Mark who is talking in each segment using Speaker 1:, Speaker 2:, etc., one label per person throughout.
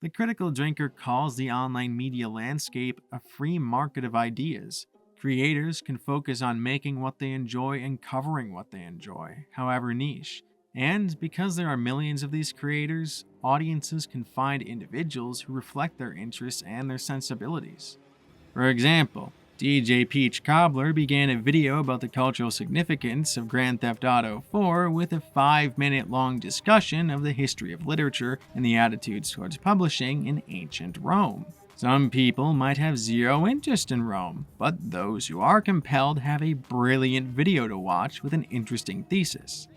Speaker 1: The critical drinker calls the online media landscape a free market of ideas. Creators can focus on making what they enjoy and covering what they enjoy, however niche. And because there are millions of these creators, audiences can find individuals who reflect their interests and their sensibilities. For example, DJ Peach Cobbler began a video about the cultural significance of Grand Theft Auto 4 with a 5-minute long discussion of the history of literature and the attitudes towards publishing in ancient Rome. Some people might have zero interest in Rome, but those who are compelled have a brilliant video to watch with an interesting thesis.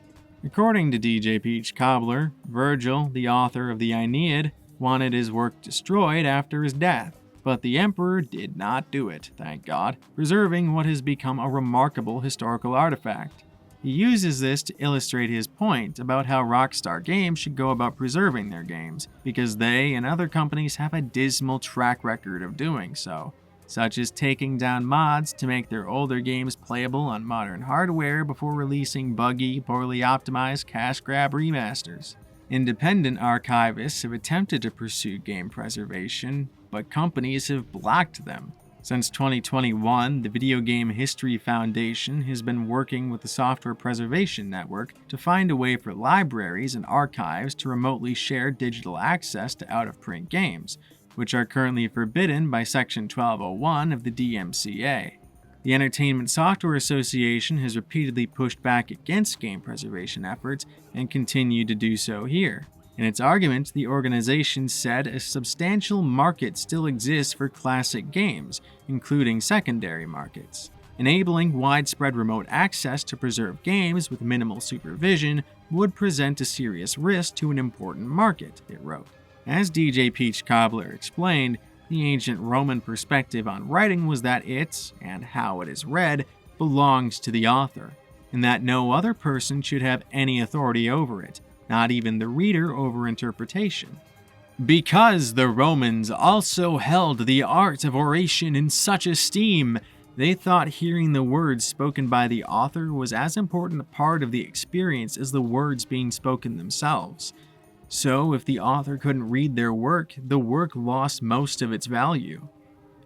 Speaker 1: According to DJ Peach Cobbler, Virgil, the author of the Aeneid, wanted his work destroyed after his death. But the emperor did not do it, thank God, preserving what has become a remarkable historical artifact. He uses this to illustrate his point about how Rockstar Games should go about preserving their games, because they and other companies have a dismal track record of doing so, such as taking down mods to make their older games playable on modern hardware before releasing buggy, poorly optimized cash grab remasters. Independent archivists have attempted to pursue game preservation, but companies have blocked them. Since 2021, the Video Game History Foundation has been working with the Software Preservation Network to find a way for libraries and archives to remotely share digital access to out-of-print games, which are currently forbidden by Section 1201 of the DMCA. The Entertainment Software Association has repeatedly pushed back against game preservation efforts and continued to do so here. In its argument, the organization said a substantial market still exists for classic games, including secondary markets. Enabling widespread remote access to preserve games with minimal supervision would present a serious risk to an important market, it wrote. As DJ Peach Cobbler explained, the ancient Roman perspective on writing was that it, and how it is read, belongs to the author, and that no other person should have any authority over it, not even the reader over interpretation. Because the Romans also held the art of oration in such esteem, they thought hearing the words spoken by the author was as important a part of the experience as the words being spoken themselves. So if the author couldn't read their work, the work lost most of its value.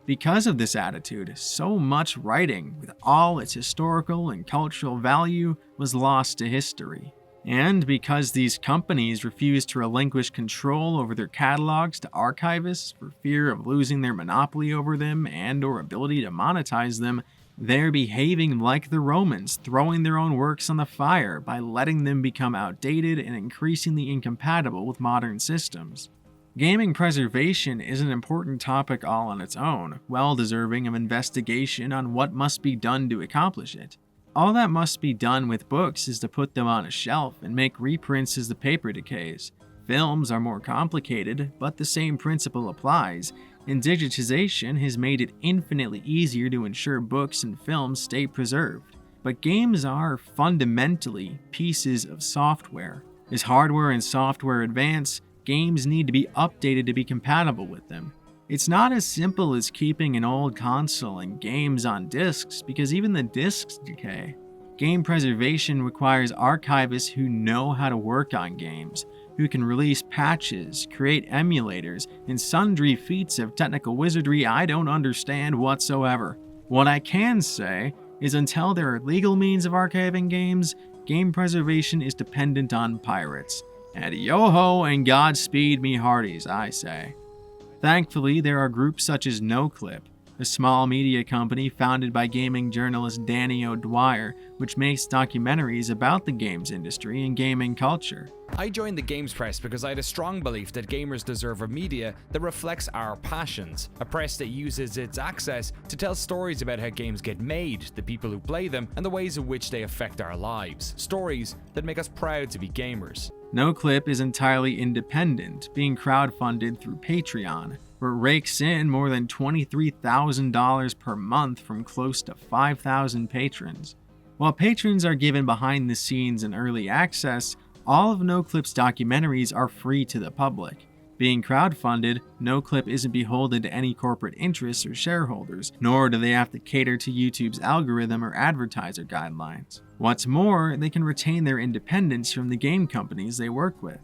Speaker 1: Because of this attitude, so much writing, with all its historical and cultural value, was lost to history. And because these companies refuse to relinquish control over their catalogs to archivists for fear of losing their monopoly over them and/or ability to monetize them, they're behaving like the Romans, throwing their own works on the fire by letting them become outdated and increasingly incompatible with modern systems. Gaming preservation is an important topic all on its own, well deserving of investigation on what must be done to accomplish it. All that must be done with books is to put them on a shelf and make reprints as the paper decays. Films are more complicated, but the same principle applies, and digitization has made it infinitely easier to ensure books and films stay preserved. But games are fundamentally pieces of software. As hardware and software advance, games need to be updated to be compatible with them. It's not as simple as keeping an old console and games on discs, because even the discs decay. Game preservation requires archivists who know how to work on games, who can release patches, create emulators, and sundry feats of technical wizardry I don't understand whatsoever. What I can say is until there are legal means of archiving games, game preservation is dependent on pirates. And yo-ho and Godspeed me hearties, I say. Thankfully, there are groups such as NoClip, a small media company founded by gaming journalist Danny O'Dwyer, which makes documentaries about the games industry and gaming culture.
Speaker 2: I joined the games press because I had a strong belief that gamers deserve a media that reflects our passions, a press that uses its access to tell stories about how games get made, the people who play them, and the ways in which they affect our lives, stories that make us proud to be gamers.
Speaker 1: NoClip is entirely independent, being crowdfunded through Patreon, where it rakes in more than $23,000 per month from close to 5,000 patrons. While patrons are given behind the scenes and early access, all of NoClip's documentaries are free to the public. Being crowdfunded, NoClip isn't beholden to any corporate interests or shareholders, nor do they have to cater to YouTube's algorithm or advertiser guidelines. What's more, they can retain their independence from the game companies they work with.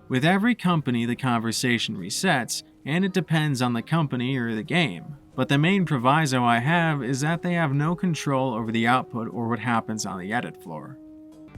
Speaker 1: With every company, the conversation resets, and it depends on the company or the game. But the main proviso I have is that they have no control over the output or what happens on the edit floor.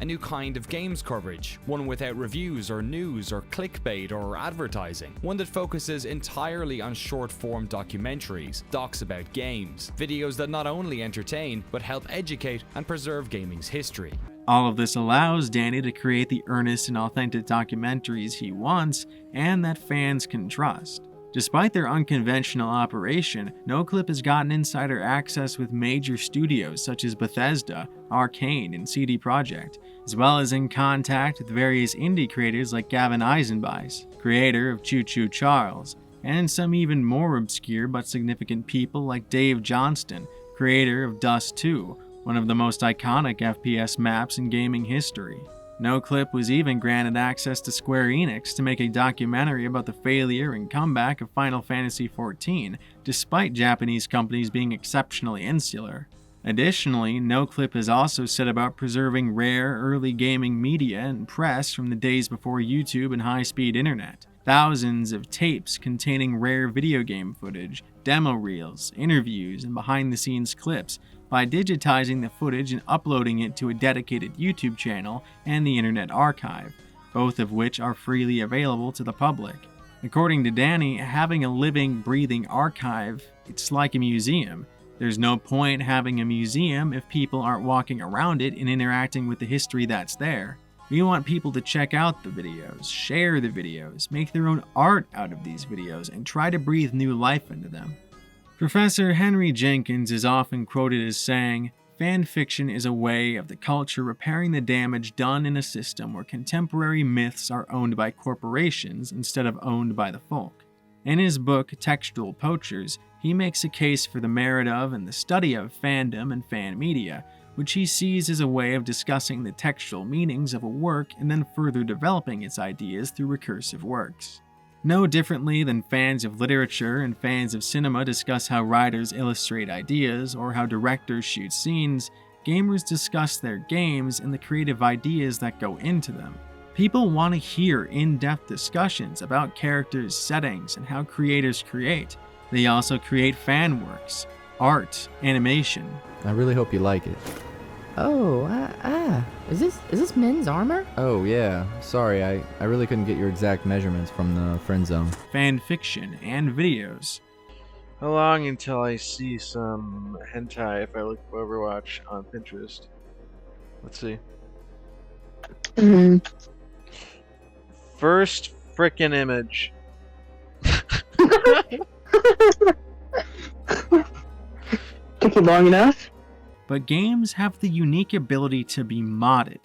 Speaker 2: A new kind of games coverage, one without reviews or news or clickbait or advertising, one that focuses entirely on short-form documentaries, docs about games, videos that not only entertain but help educate and preserve gaming's history.
Speaker 1: All of this allows Danny to create the earnest and authentic documentaries he wants and that fans can trust. Despite their unconventional operation, NoClip has gotten insider access with major studios such as Bethesda, Arcane, and CD Projekt, as well as in contact with various indie creators like Gavin Eisenbeis, creator of Choo Choo Charles, and some even more obscure but significant people like Dave Johnston, creator of Dust 2, one of the most iconic FPS maps in gaming history. NoClip was even granted access to Square Enix to make a documentary about the failure and comeback of Final Fantasy XIV, despite Japanese companies being exceptionally insular. Additionally, NoClip has also set about preserving rare early gaming media and press from the days before YouTube and high-speed internet. Thousands of tapes containing rare video game footage, demo reels, interviews, and behind-the-scenes clips, by digitizing the footage and uploading it to a dedicated YouTube channel and the Internet Archive, both of which are freely available to the public. According to Danny, having a living, breathing archive, it's like a museum. There's no point having a museum if people aren't walking around it and interacting with the history that's there. We want people to check out the videos, share the videos, make their own art out of these videos, and try to breathe new life into them. Professor Henry Jenkins is often quoted as saying, "Fan fiction is a way of the culture repairing the damage done in a system where contemporary myths are owned by corporations instead of owned by the folk." In his book, Textual Poachers, he makes a case for the merit of and the study of fandom and fan media, which he sees as a way of discussing the textual meanings of a work and then further developing its ideas through recursive works. No differently than fans of literature and fans of cinema discuss how writers illustrate ideas or how directors shoot scenes, gamers discuss their games and the creative ideas that go into them. People want to hear in-depth discussions about characters, settings, and how creators create. They also create fan works, art, animation.
Speaker 3: I really hope you like it.
Speaker 4: Oh, is this men's armor?
Speaker 3: Oh yeah, sorry, I really couldn't get your exact measurements from the friend zone.
Speaker 1: Fan fiction, and videos.
Speaker 5: How long until I see some hentai if I look for Overwatch on Pinterest? Let's see. First frickin' image.
Speaker 6: Took you long enough?
Speaker 1: But games have the unique ability to be modded.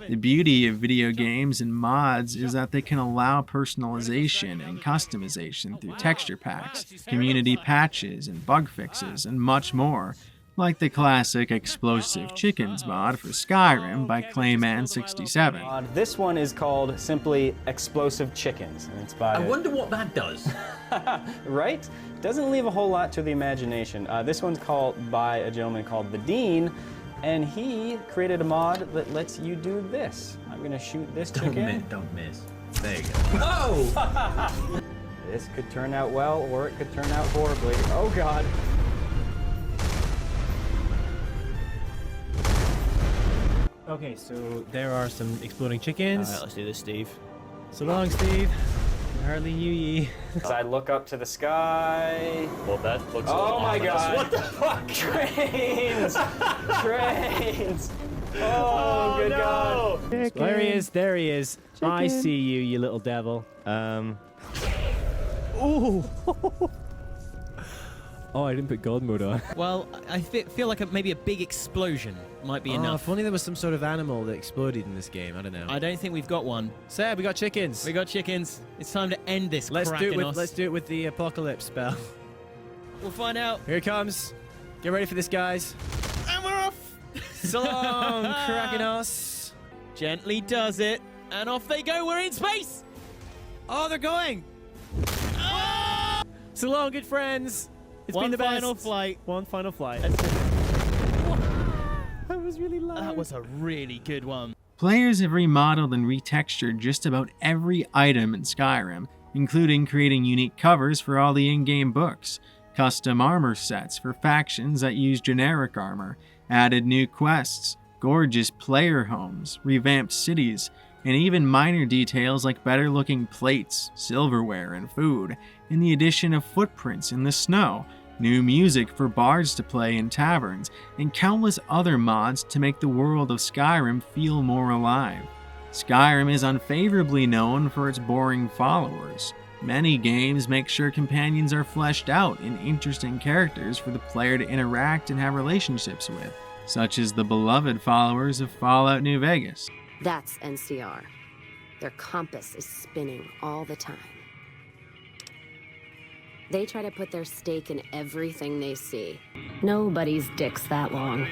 Speaker 1: The beauty of video games and mods is that they can allow personalization and customization through texture packs, community patches, and bug fixes, and much more, like the classic Explosive Chickens mod for Skyrim by Clayman67.
Speaker 7: This one is called simply Explosive Chickens, and it's by...
Speaker 8: I wonder what that does.
Speaker 7: Right? Doesn't leave a whole lot to the imagination. This one's called by a gentleman called The Dean, and he created a mod that lets you do this. I'm gonna shoot this chicken.
Speaker 8: Don't miss. There you go. Oh!
Speaker 7: This could turn out well, or it could turn out horribly. Oh God.
Speaker 9: Okay, so there are some exploding chickens.
Speaker 8: Alright, let's do this, Steve.
Speaker 9: So long, Steve. I hardly knew ye.
Speaker 7: As I look up to the sky.
Speaker 8: Well, that looks
Speaker 7: Oh my God!
Speaker 8: What the fuck?
Speaker 7: Trains! Trains! Oh, good God!
Speaker 9: There he is, there he is. I see you, you little devil. Ooh! Oh, I didn't put God mode on.
Speaker 10: Well, I feel like maybe a big explosion might be enough.
Speaker 9: If only there was some sort of animal that exploded in this game. I don't know.
Speaker 10: I don't think we've got one.
Speaker 9: Seb, we got chickens.
Speaker 10: We got chickens. It's time to end this.
Speaker 9: Let's do it with the apocalypse spell.
Speaker 10: We'll find out.
Speaker 9: Here it comes. Get ready for this, guys.
Speaker 10: And we're off.
Speaker 9: So long, Krakenos.
Speaker 10: Gently does it, and off they go. We're in space.
Speaker 9: Oh, they're going. Oh! So long, good friends. It's been the best.
Speaker 10: One final flight.
Speaker 9: One final flight.
Speaker 10: That's it.
Speaker 9: That was really loud.
Speaker 10: That was a really good one.
Speaker 1: Players have remodeled and retextured just about every item in Skyrim, including creating unique covers for all the in-game books, custom armor sets for factions that use generic armor, added new quests, gorgeous player homes, revamped cities, and even minor details like better-looking plates, silverware, and food, and the addition of footprints in the snow, new music for bards to play in taverns, and countless other mods to make the world of Skyrim feel more alive. Skyrim is unfavorably known for its boring followers. Many games make sure companions are fleshed out in interesting characters for the player to interact and have relationships with, such as the beloved followers of Fallout New Vegas.
Speaker 11: That's NCR. Their compass is spinning all the time. They try to put their stake in everything they see. Nobody's dick's that long.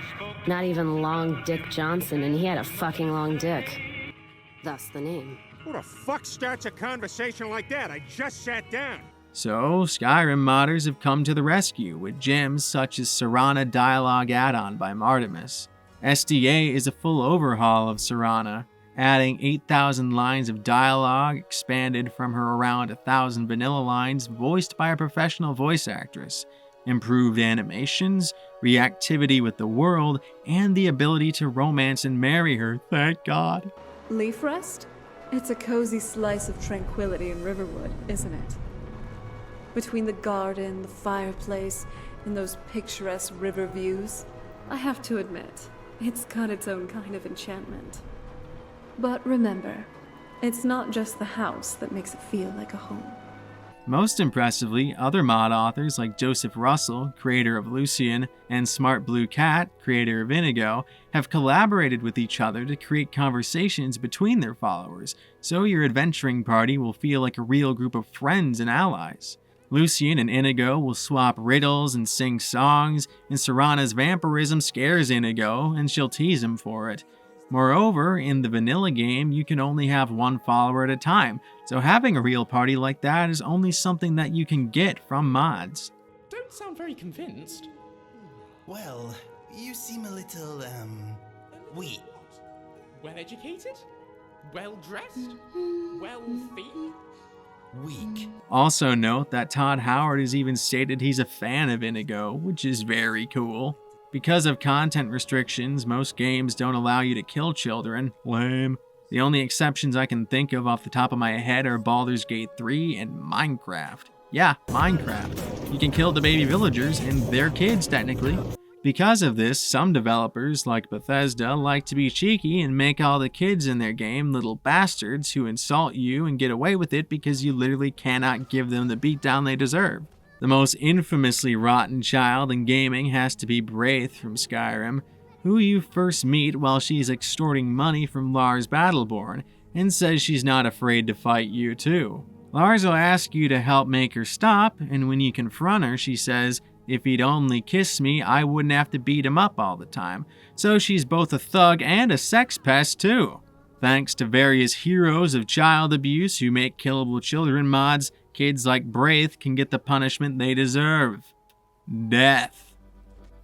Speaker 11: Not even Long Dick Johnson, and he had a fucking long dick. Thus the name.
Speaker 12: Who the fuck starts a conversation like that? I just sat down.
Speaker 1: So, Skyrim modders have come to the rescue with gems such as Serana Dialogue Add-on by Martimus. SDA is a full overhaul of Serana, adding 8,000 lines of dialogue expanded from her around 1,000 vanilla lines voiced by a professional voice actress, improved animations, reactivity with the world, and the ability to romance and marry her, thank God.
Speaker 13: Leaf Rest? It's a cozy slice of tranquility in Riverwood, isn't it? Between the garden, the fireplace, and those picturesque river views, I have to admit, it's got its own kind of enchantment. But remember, it's not just the house that makes it feel like a home.
Speaker 1: Most impressively, other mod authors like Joseph Russell, creator of Lucian, and Smart Blue Cat, creator of Inigo, have collaborated with each other to create conversations between their followers, so your adventuring party will feel like a real group of friends and allies. Lucian and Inigo will swap riddles and sing songs, and Serana's vampirism scares Inigo, and she'll tease him for it. Moreover, in the vanilla game, you can only have one follower at a time, so having a real party like that is only something that you can get from mods.
Speaker 14: Don't sound very convinced.
Speaker 8: Well, you seem a little, weak.
Speaker 14: Well educated? Well dressed? Wealthy?
Speaker 8: Weak.
Speaker 1: Also note that Todd Howard has even stated he's a fan of Inigo, which is very cool. Because of content restrictions, most games don't allow you to kill children. Lame. The only exceptions I can think of off the top of my head are Baldur's Gate 3 and Minecraft. Yeah, Minecraft. You can kill the baby villagers, and they're kids technically. Because of this, some developers, like Bethesda, like to be cheeky and make all the kids in their game little bastards who insult you and get away with it because you literally cannot give them the beatdown they deserve. The most infamously rotten child in gaming has to be Braith from Skyrim, who you first meet while she's extorting money from Lars Battleborn, and says she's not afraid to fight you too. Lars will ask you to help make her stop, and when you confront her, she says, "If he'd only kiss me, I wouldn't have to beat him up all the time." So she's both a thug and a sex pest too. Thanks to various heroes of child abuse who make killable children mods, kids like Braith can get the punishment they deserve. Death.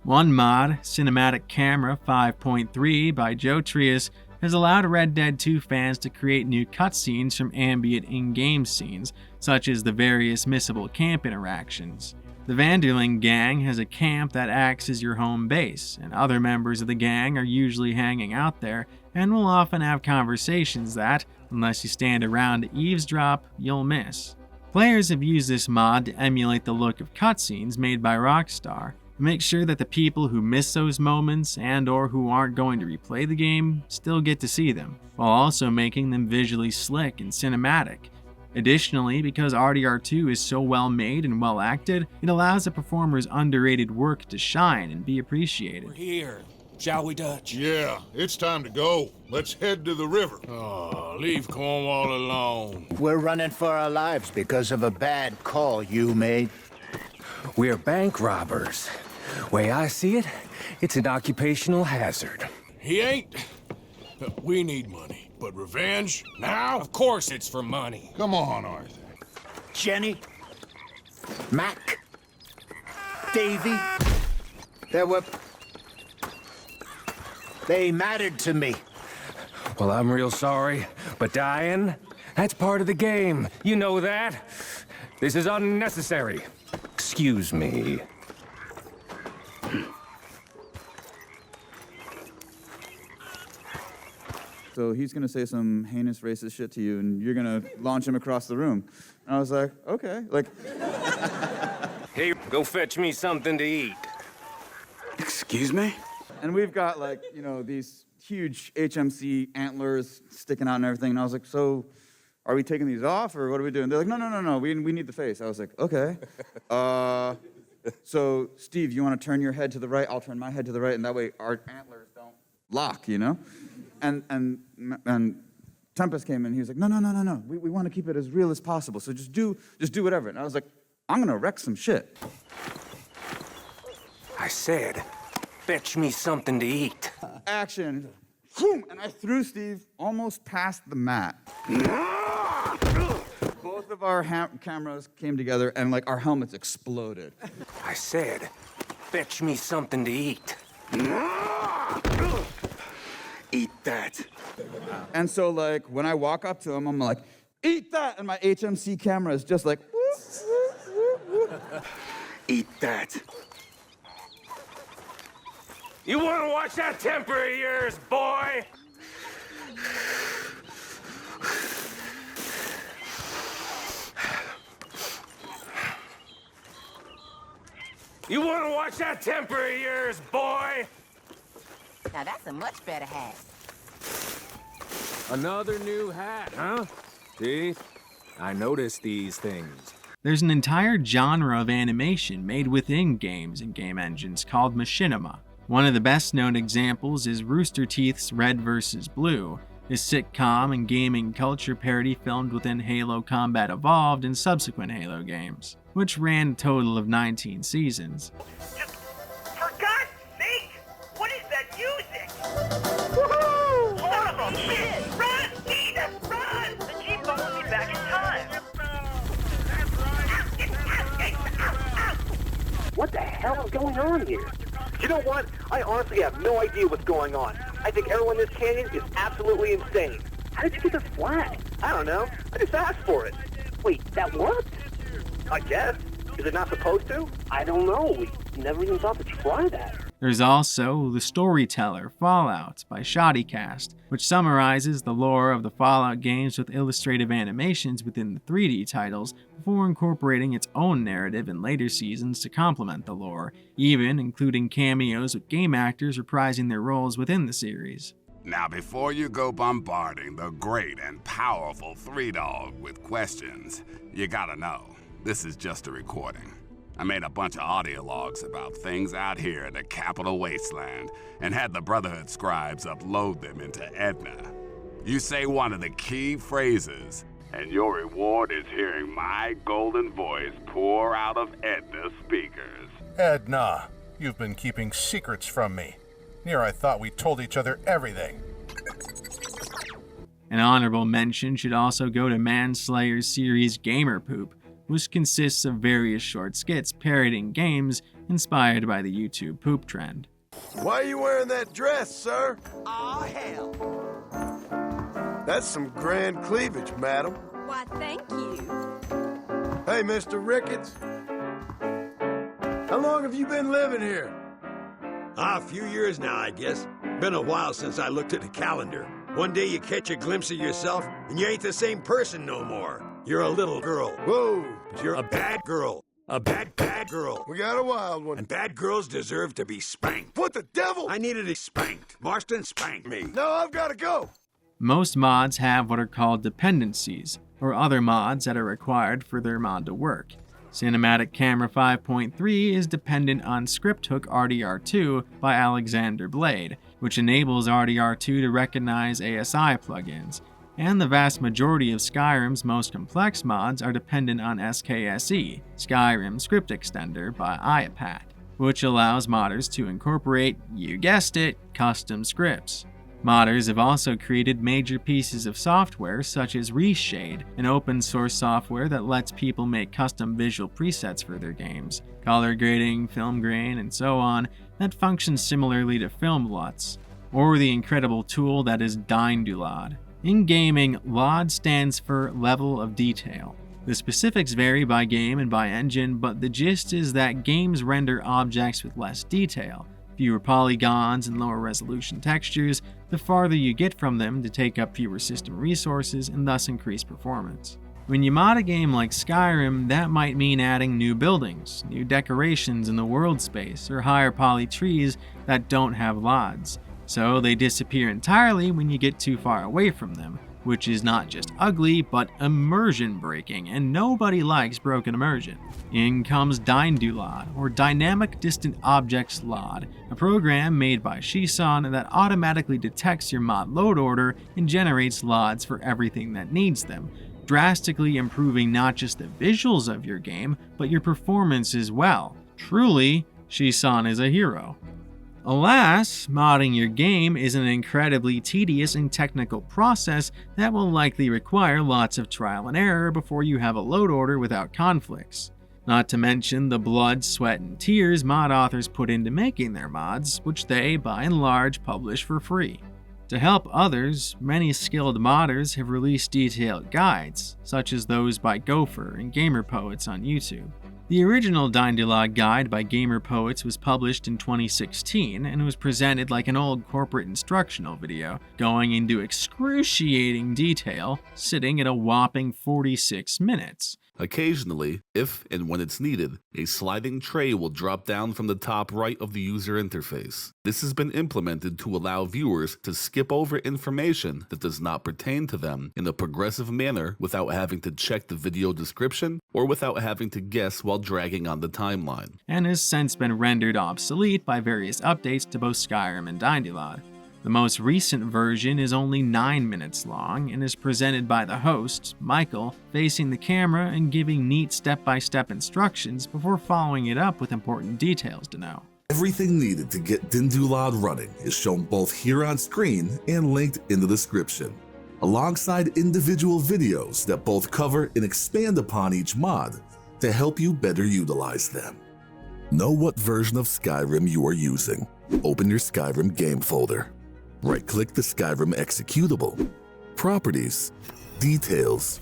Speaker 1: One mod, Cinematic Camera 5.3 by Joe Trias, has allowed Red Dead 2 fans to create new cutscenes from ambient in-game scenes, such as the various missable camp interactions. The Vanderling gang has a camp that acts as your home base, and other members of the gang are usually hanging out there and will often have conversations that, unless you stand around to eavesdrop, you'll miss. Players have used this mod to emulate the look of cutscenes made by Rockstar, and make sure that the people who miss those moments and/or who aren't going to replay the game still get to see them, while also making them visually slick and cinematic. Additionally, because RDR2 is so well made and well acted, it allows the performer's underrated work to shine and be appreciated.
Speaker 15: We're here. Shall we, Dutch?
Speaker 16: Yeah, it's time to go. Let's head to the river.
Speaker 15: Oh, leave Cornwall alone.
Speaker 17: We're running for our lives because of a bad call you made.
Speaker 18: We're bank robbers. Way I see it, it's an occupational hazard.
Speaker 15: He ain't. We need money. But revenge? Now? Of course it's for money.
Speaker 16: Come on, Arthur.
Speaker 17: Jenny? Mac? Davy? They mattered to me.
Speaker 18: Well, I'm real sorry, but dying, that's part of the game. You know that? This is unnecessary. Excuse me.
Speaker 19: So he's gonna say some heinous racist shit to you, and you're gonna launch him across the room. And I was like, okay. Like,
Speaker 18: Hey, go fetch me something to eat.
Speaker 19: excuse me? And we've got, like, you know, these huge HMC antlers sticking out and everything. And I was like, so are we taking these off, or what are we doing? They're like, no, we need the face. I was like, okay. So Steve, you want to turn your head to the right? I'll turn my head to the right, and that way our antlers don't lock, you know? And Tempest came in. He was like, no. We want to keep it as real as possible. So just do whatever. And I was like, I'm gonna wreck some shit.
Speaker 18: I said, fetch me something to eat.
Speaker 19: Action. Boom! And I threw Steve almost past the mat. Both of our cameras came together, and like our helmets exploded.
Speaker 18: I said, fetch me something to eat. Eat that.
Speaker 19: And so, like, when I walk up to him, I'm like, eat that! And my HMC camera is just like,
Speaker 18: eat that. You want to watch that temper of yours, boy? You want to watch that temper of yours, boy?
Speaker 20: Now that's a much better hat.
Speaker 18: Another new hat, huh? See? I noticed these things.
Speaker 1: There's an entire genre of animation made within games and game engines called machinima. One of the best known examples is Rooster Teeth's Red vs. Blue, a sitcom and gaming culture parody filmed within Halo Combat Evolved and subsequent Halo games, which ran a total of 19 seasons.
Speaker 21: For God's sake! What is that music? Woohoo! Son of a bitch! Run, Edith, run! The Jeep followed me back in time.
Speaker 22: What the hell is going on here? You know what? I honestly have no idea what's going on. I think everyone in this canyon is absolutely insane. How did you get this flag? I don't know. I just asked for it. Wait, that worked? I guess. Is it not supposed to? I don't know. We never even thought to try that.
Speaker 1: There's also The Storyteller Fallout by Shoddycast, which summarizes the lore of the Fallout games with illustrative animations within the 3D titles before incorporating its own narrative in later seasons to complement the lore, even including cameos with game actors reprising their roles within the series.
Speaker 23: Now before you go bombarding the great and powerful Three Dog with questions, you gotta know, this is just a recording. I made a bunch of audio logs about things out here in the Capital Wasteland and had the Brotherhood scribes upload them into Edna. You say one of the key phrases, and your reward is hearing my golden voice pour out of Edna's speakers.
Speaker 16: Edna, you've been keeping secrets from me. Here I thought we told each other everything.
Speaker 1: An honorable mention should also go to Manslayer's series Gamer Poop, which consists of various short skits parodying games inspired by the YouTube poop trend.
Speaker 24: Why are you wearing that dress, sir? Aw, hell. That's some grand cleavage, madam.
Speaker 25: Why, thank you.
Speaker 24: Hey, Mr. Ricketts. How long have you been living here?
Speaker 26: A few years now, I guess. Been a while since I looked at the calendar. One day you catch a glimpse of yourself, and you ain't the same person no more. You're a little girl.
Speaker 24: Whoa!
Speaker 26: You're a bad girl. A bad girl.
Speaker 24: We got a wild one.
Speaker 26: And bad girls deserve to be spanked.
Speaker 24: What the devil?
Speaker 26: I needed it spanked. Marston spanked me.
Speaker 24: No, I've got to go.
Speaker 1: Most mods have what are called dependencies, or other mods that are required for their mod to work. Cinematic Camera 5.3 is dependent on ScriptHook RDR2 by Alexander Blade, which enables RDR2 to recognize ASI plugins. And the vast majority of Skyrim's most complex mods are dependent on SKSE, Skyrim Script Extender by IAPAT, which allows modders to incorporate, you guessed it, custom scripts. Modders have also created major pieces of software such as Reshade, an open source software that lets people make custom visual presets for their games, color grading, film grain, and so on, that functions similarly to film LUTs. or the incredible tool that is Dyndulod. In gaming, LOD stands for Level of Detail. The specifics vary by game and by engine, but the gist is that games render objects with less detail, fewer polygons and lower resolution textures, the farther you get from them to take up fewer system resources and thus increase performance. When you mod a game like Skyrim, that might mean adding new buildings, new decorations in the world space, or higher poly trees that don't have LODs. So they disappear entirely when you get too far away from them, which is not just ugly, but immersion breaking, and nobody likes broken immersion. In comes Dyndulod, or Dynamic Distant Objects LOD, a program made by Shison that automatically detects your mod load order and generates LODs for everything that needs them, drastically improving not just the visuals of your game, but your performance as well. Truly, Shison is a hero. Alas, modding your game is an incredibly tedious and technical process that will likely require lots of trial and error before you have a load order without conflicts. Not to mention the blood, sweat, and tears mod authors put into making their mods, which they, by and large, publish for free. To help others, many skilled modders have released detailed guides, such as those by Gopher and Gamer Poets on YouTube. The original Dyndulod guide by Gamer Poets was published in 2016 and was presented like an old corporate instructional video, going into excruciating detail, sitting at a whopping 46 minutes.
Speaker 2: Occasionally, if and when it's needed, a sliding tray will drop down from the top right of the user interface. This has been implemented to allow viewers to skip over information that does not pertain to them in a progressive manner without having to check the video description or without having to guess while dragging on the timeline.
Speaker 1: And has since been rendered obsolete by various updates to both Skyrim and Dyndulod. The most recent version is only 9 minutes long and is presented by the host, Michael, facing the camera and giving neat step-by-step instructions before following it up with important details to know.
Speaker 2: Everything needed to get Dyndulod running is shown both here on screen and linked in the description, alongside individual videos that both cover and expand upon each mod to help you better utilize them. Know what version of Skyrim you are using. Open your Skyrim game folder. Right-click the Skyrim executable. Properties. Details.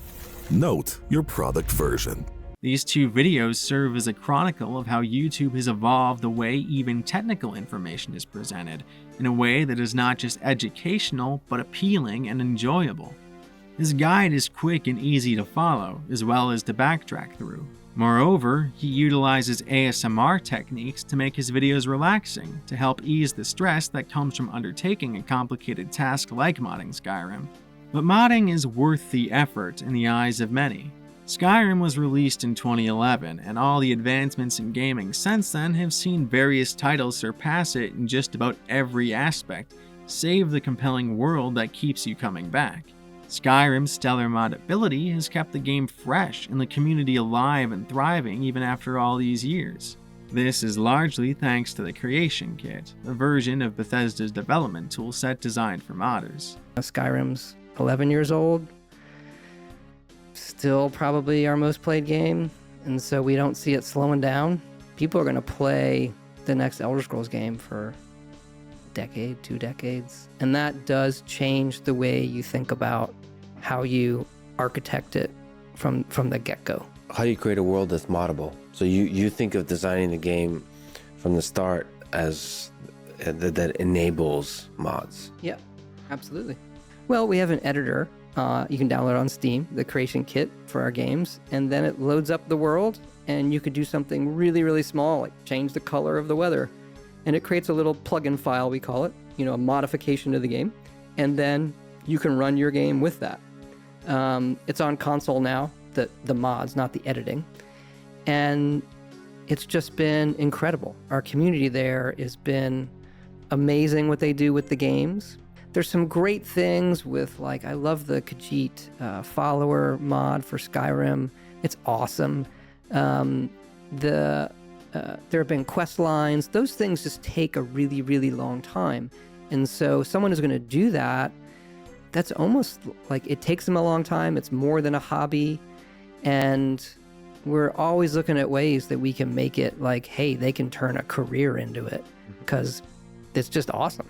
Speaker 2: Note your product version.
Speaker 1: These two videos serve as a chronicle of how YouTube has evolved the way even technical information is presented, in a way that is not just educational, but appealing and enjoyable. His guide is quick and easy to follow, as well as to backtrack through. Moreover, he utilizes ASMR techniques to make his videos relaxing, to help ease the stress that comes from undertaking a complicated task like modding Skyrim. But modding is worth the effort in the eyes of many. Skyrim was released in 2011, and all the advancements in gaming since then have seen various titles surpass it in just about every aspect, save the compelling world that keeps you coming back. Skyrim's stellar modability has kept the game fresh and the community alive and thriving even after all these years. This is largely thanks to the Creation Kit, a version of Bethesda's development toolset designed for modders.
Speaker 3: Skyrim's 11 years old, still probably our most played game, and so we don't see it slowing down. People are going to play the next Elder Scrolls game for a decade, 2 decades, and that does change the way you think about how you architect it from the get-go.
Speaker 4: How do you create a world that's moddable? So you think of designing the game from the start as that enables mods.
Speaker 3: Yeah, absolutely. Well, we have an editor you can download on Steam, the Creation Kit for our games, and then it loads up the world, and you could do something really, really small, like change the color of the weather, and it creates a little plugin file, we call it, a modification to the game, and then you can run your game with that. It's on console now, the mods, not the editing, and it's just been incredible. Our community there has been amazing what they do with the games. There's some great things with, I love the Khajiit follower mod for Skyrim. It's awesome. There have been quest lines. Those things just take a really, really long time. And so someone who's going to do that, that's almost like it takes them a long time. It's more than a hobby. And we're always looking at ways that we can make it hey, they can turn a career into it because it's just awesome.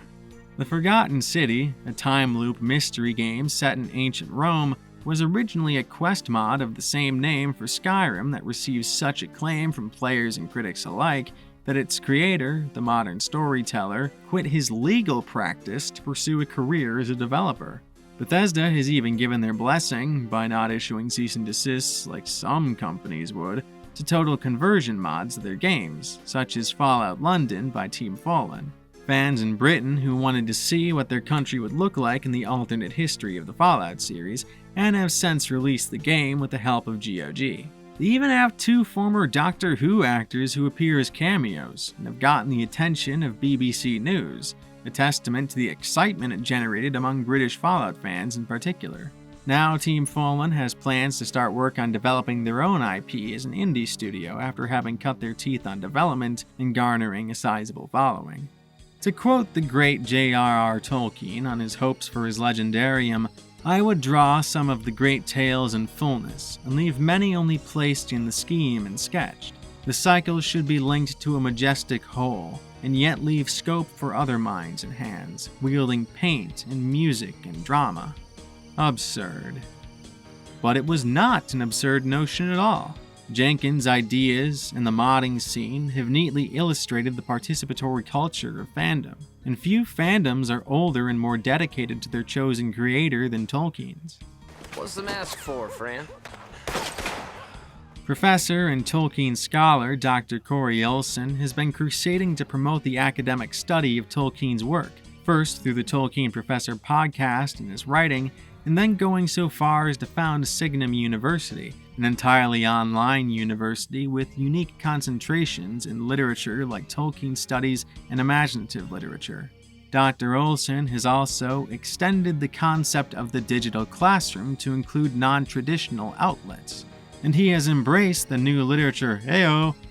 Speaker 1: The Forgotten City, a time loop mystery game set in ancient Rome, was originally a quest mod of the same name for Skyrim that received such acclaim from players and critics alike that its creator, the modern storyteller, quit his legal practice to pursue a career as a developer. Bethesda has even given their blessing, by not issuing cease and desists like some companies would, to total conversion mods of their games, such as Fallout London by Team Fallen. Fans in Britain who wanted to see what their country would look like in the alternate history of the Fallout series, and have since released the game with the help of GOG. They even have 2 former Doctor Who actors who appear as cameos, and have gotten the attention of BBC News, a testament to the excitement it generated among British Fallout fans in particular. Now Team Fallen has plans to start work on developing their own IP as an indie studio after having cut their teeth on development and garnering a sizable following. To quote the great J.R.R. Tolkien on his hopes for his legendarium, "I would draw some of the great tales in fullness, and leave many only placed in the scheme and sketched. The cycle should be linked to a majestic whole, and yet leave scope for other minds and hands, wielding paint and music and drama." Absurd. But it was not an absurd notion at all. Jenkins' ideas and the modding scene have neatly illustrated the participatory culture of fandom, and few fandoms are older and more dedicated to their chosen creator than Tolkien's.
Speaker 5: What's the mask for, Fran?
Speaker 1: Professor and Tolkien scholar Dr. Corey Olsen has been crusading to promote the academic study of Tolkien's work, first through the Tolkien Professor podcast and his writing, and then going so far as to found Signum University, an entirely online university with unique concentrations in literature like Tolkien studies and imaginative literature. Dr. Olsen has also extended the concept of the digital classroom to include non-traditional outlets, and he has embraced the new literature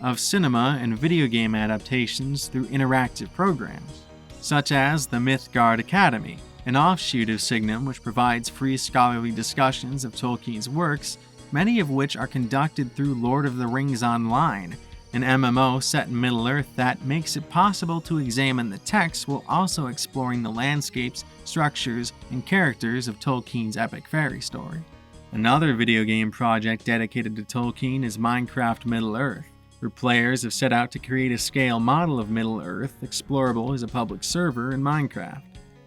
Speaker 1: of cinema and video game adaptations through interactive programs, such as the Mythgard Academy, an offshoot of Signum which provides free scholarly discussions of Tolkien's works, many of which are conducted through Lord of the Rings Online, an MMO set in Middle-earth that makes it possible to examine the text while also exploring the landscapes, structures, and characters of Tolkien's epic fairy story. Another video game project dedicated to Tolkien is Minecraft Middle-earth, where players have set out to create a scale model of Middle-earth explorable as a public server in Minecraft.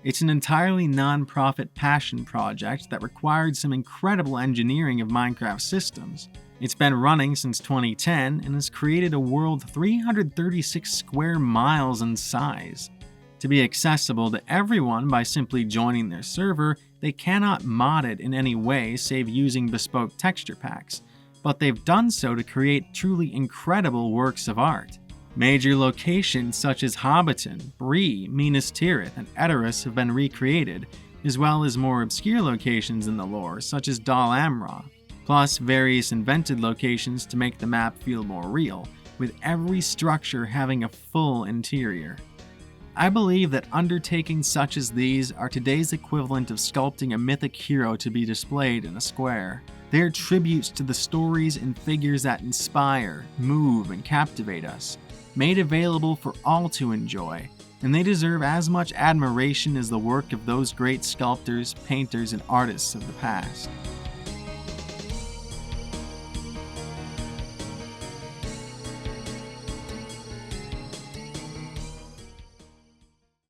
Speaker 1: It's an entirely non-profit passion project that required some incredible engineering of Minecraft systems. It's been running since 2010 and has created a world 336 square miles in size. To be accessible to everyone by simply joining their server, they cannot mod it in any way save using bespoke texture packs, but they've done so to create truly incredible works of art. Major locations such as Hobbiton, Bree, Minas Tirith, and Edoras have been recreated, as well as more obscure locations in the lore such as Dal Amroth, plus various invented locations to make the map feel more real, with every structure having a full interior. I believe that undertakings such as these are today's equivalent of sculpting a mythic hero to be displayed in a square. They are tributes to the stories and figures that inspire, move, and captivate us, made available for all to enjoy, and they deserve as much admiration as the work of those great sculptors, painters, and artists of the past.